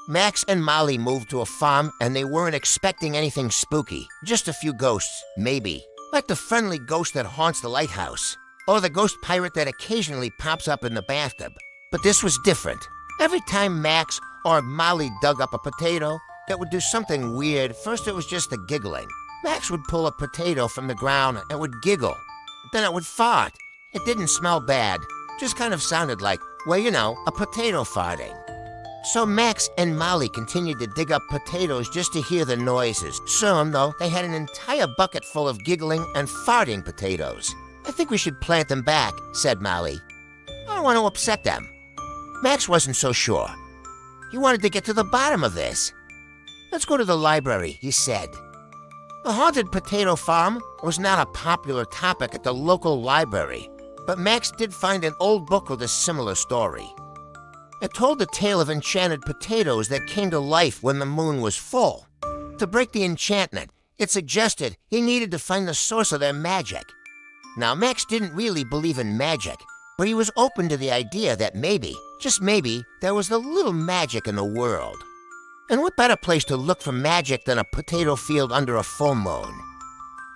Max and Molly moved to a farm and they weren't expecting anything spooky. Just a few ghosts, maybe. Like the friendly ghost that haunts the lighthouse. Or the ghost pirate that occasionally pops up in the bathtub. But this was different. Every time Max or Molly dug up a potato, it would do something weird. First it was just the giggling. Max would pull a potato from the ground and would giggle. Then it would fart. It didn't smell bad. Just kind of sounded like, well, you know, a potato farting. So Max and Molly continued to dig up potatoes just to hear the noises. Soon, though, they had an entire bucket full of giggling and farting potatoes. I think we should plant them back, said Molly. I don't want to upset them. Max wasn't so sure. He wanted to get to the bottom of this. Let's go to the library, he said. The haunted potato farm was not a popular topic at the local library, but Max did find an old book with a similar story. It told the tale of enchanted potatoes that came to life when the moon was full. To break the enchantment, it suggested he needed to find the source of their magic. Now, Max didn't really believe in magic, but he was open to the idea that maybe, just maybe, there was a little magic in the world. And what better place to look for magic than a potato field under a full moon?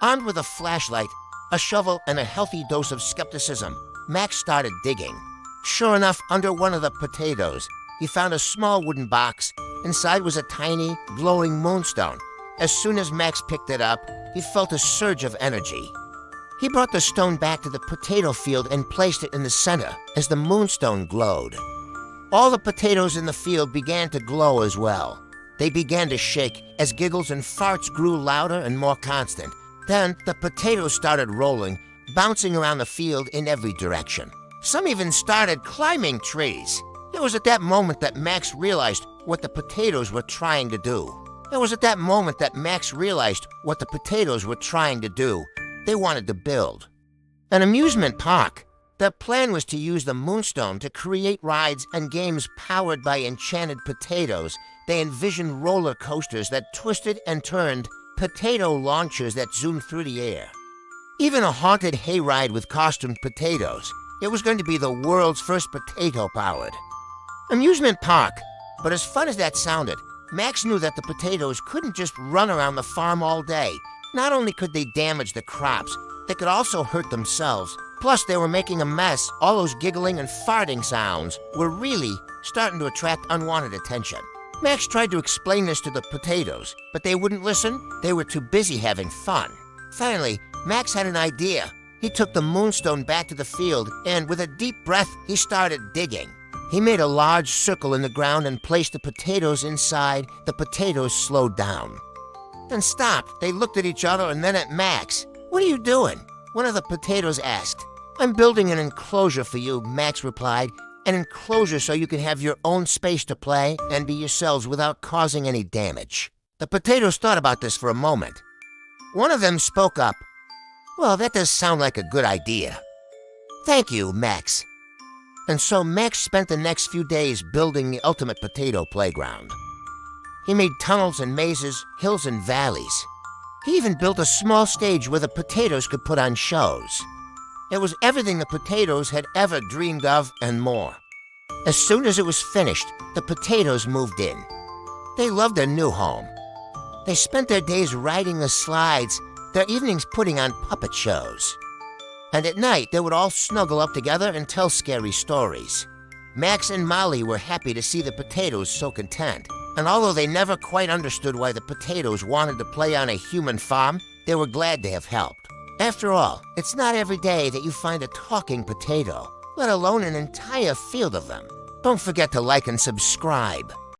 Armed with a flashlight, a shovel, and a healthy dose of skepticism, Max started digging. Sure enough, under one of the potatoes, he found a small wooden box. Inside was a tiny, glowing moonstone. As soon as Max picked it up, he felt a surge of energy. He brought the stone back to the potato field and placed it in the center as the moonstone glowed. All the potatoes in the field began to glow as well. They began to shake as giggles and farts grew louder and more constant. Then the potatoes started rolling, bouncing around the field in every direction. Some even started climbing trees. It was at that moment that Max realized what the potatoes were trying to do. They wanted to build an amusement park. Their plan was to use the moonstone to create rides and games powered by enchanted potatoes. They envisioned roller coasters that twisted and turned, potato launchers that zoomed through the air. Even a haunted hayride with costumed potatoes. It was going to be the world's first potato-powered amusement park. But as fun as that sounded, Max knew that the potatoes couldn't just run around the farm all day. Not only could they damage the crops, they could also hurt themselves. Plus, they were making a mess. All those giggling and farting sounds were really starting to attract unwanted attention. Max tried to explain this to the potatoes, but they wouldn't listen. They were too busy having fun. Finally, Max had an idea. He took the moonstone back to the field, and with a deep breath, he started digging. He made a large circle in the ground and placed the potatoes inside. The potatoes slowed down, then stopped. They looked at each other and then at Max. "What are you doing?" one of the potatoes asked. "I'm building an enclosure for you," Max replied. "An enclosure so you can have your own space to play and be yourselves without causing any damage." The potatoes thought about this for a moment. One of them spoke up. "Well, that does sound like a good idea." "Thank you, Max." And so Max spent the next few days building the ultimate potato playground. He made tunnels and mazes, hills and valleys. He even built a small stage where the potatoes could put on shows. It was everything the potatoes had ever dreamed of and more. As soon as it was finished, the potatoes moved in. They loved their new home. They spent their days riding the slides, their evenings putting on puppet shows. And at night, they would all snuggle up together and tell scary stories. Max and Molly were happy to see the potatoes so content. And although they never quite understood why the potatoes wanted to play on a human farm, they were glad to have helped. After all, it's not every day that you find a talking potato, let alone an entire field of them. Don't forget to like and subscribe.